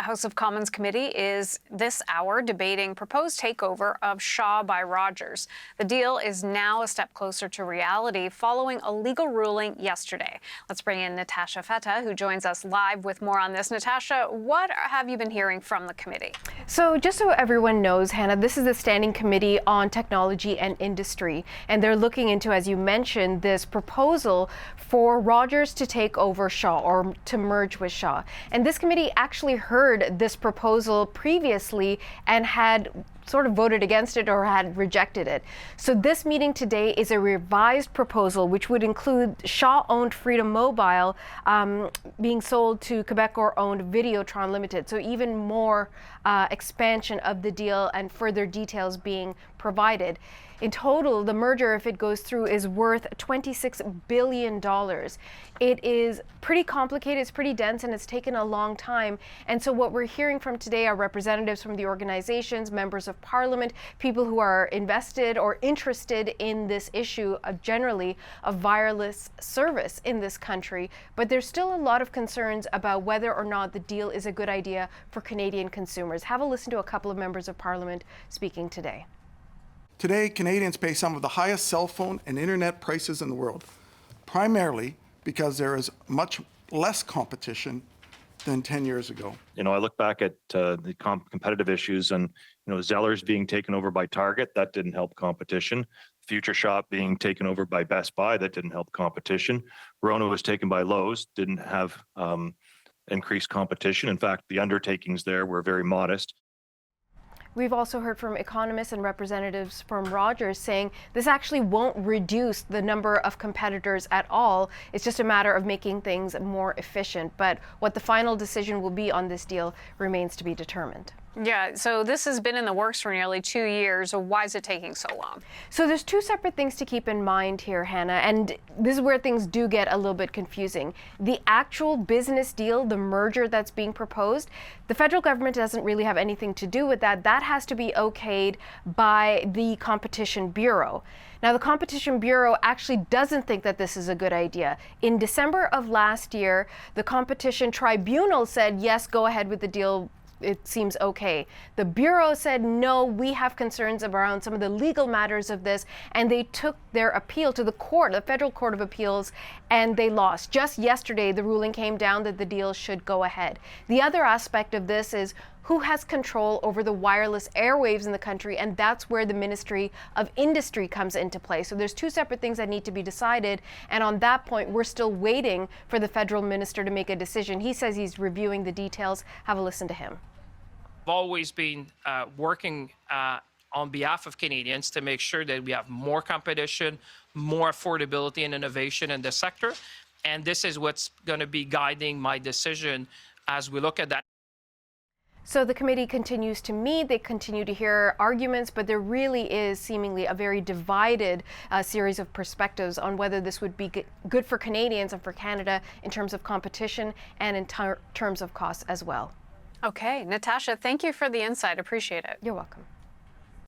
House of Commons committee is this hour debating proposed takeover of Shaw by Rogers. The deal is now a step closer to reality following a legal ruling yesterday. Let's bring in Natasha Feta, who joins us live with more on this. Natasha, what have you been hearing from the committee? So just so everyone knows, Hannah, this is the Standing Committee on Technology and Industry, and they're looking into, as you mentioned, this proposal for Rogers to take over Shaw or to merge with Shaw. And this committee actually heard this proposal previously and had sort of voted against it or had rejected it. So this meeting today is a revised proposal which would include Shaw-owned Freedom Mobile being sold to Quebecor-owned Videotron Limited. So even more expansion of the deal and further details being provided. In total, the merger, if it goes through, is worth $26 billion. It is pretty complicated, it's pretty dense, and it's taken a long time. And so what we're hearing from today are representatives from the organizations, members of parliament, people who are invested or interested in this issue generally of wireless service in this country. But there's still a lot of concerns about whether or not the deal is a good idea for Canadian consumers. Have a listen to a couple of members of parliament speaking today. Today, Canadians pay some of the highest cell phone and internet prices in the world, primarily because there is much less competition than 10 years ago. You know, I look back at the competitive issues and, you know, Zellers being taken over by Target, that didn't help competition. Future Shop being taken over by Best Buy, that didn't help competition. Rona was taken by Lowe's, didn't have increased competition. In fact, the undertakings there were very modest. We've also heard from economists and representatives from Rogers saying this actually won't reduce the number of competitors at all. It's just a matter of making things more efficient. But what the final decision will be on this deal remains to be determined. Yeah, so this has been in the works for nearly 2 years. So why is it taking so long? So there's two separate things to keep in mind here, Hannah, and this is where things do get a little bit confusing. The actual business deal, the merger that's being proposed, the federal government doesn't really have anything to do with that. That has to be okayed by the Competition Bureau. Now, the Competition Bureau actually doesn't think that this is a good idea. In December of last year, the Competition Tribunal said, yes, go ahead with the deal. It seems okay. The Bureau said, no, we have concerns around some of the legal matters of this, and they took their appeal to the court, the Federal Court of Appeals, and they lost. Just yesterday, the ruling came down that the deal should go ahead. The other aspect of this is who has control over the wireless airwaves in the country, and that's where the Ministry of Industry comes into play. So there's two separate things that need to be decided, and on that point, we're still waiting for the federal minister to make a decision. He says he's reviewing the details. Have a listen to him. I've always been working on behalf of Canadians to make sure that we have more competition, more affordability and innovation in the sector. And this is what's going to be guiding my decision as we look at that. So the committee continues to meet, they continue to hear arguments, but there really is seemingly a very divided series of perspectives on whether this would be good for Canadians and for Canada in terms of competition and in terms of costs as well. Okay, Natasha, thank you for the insight. Appreciate it. You're welcome.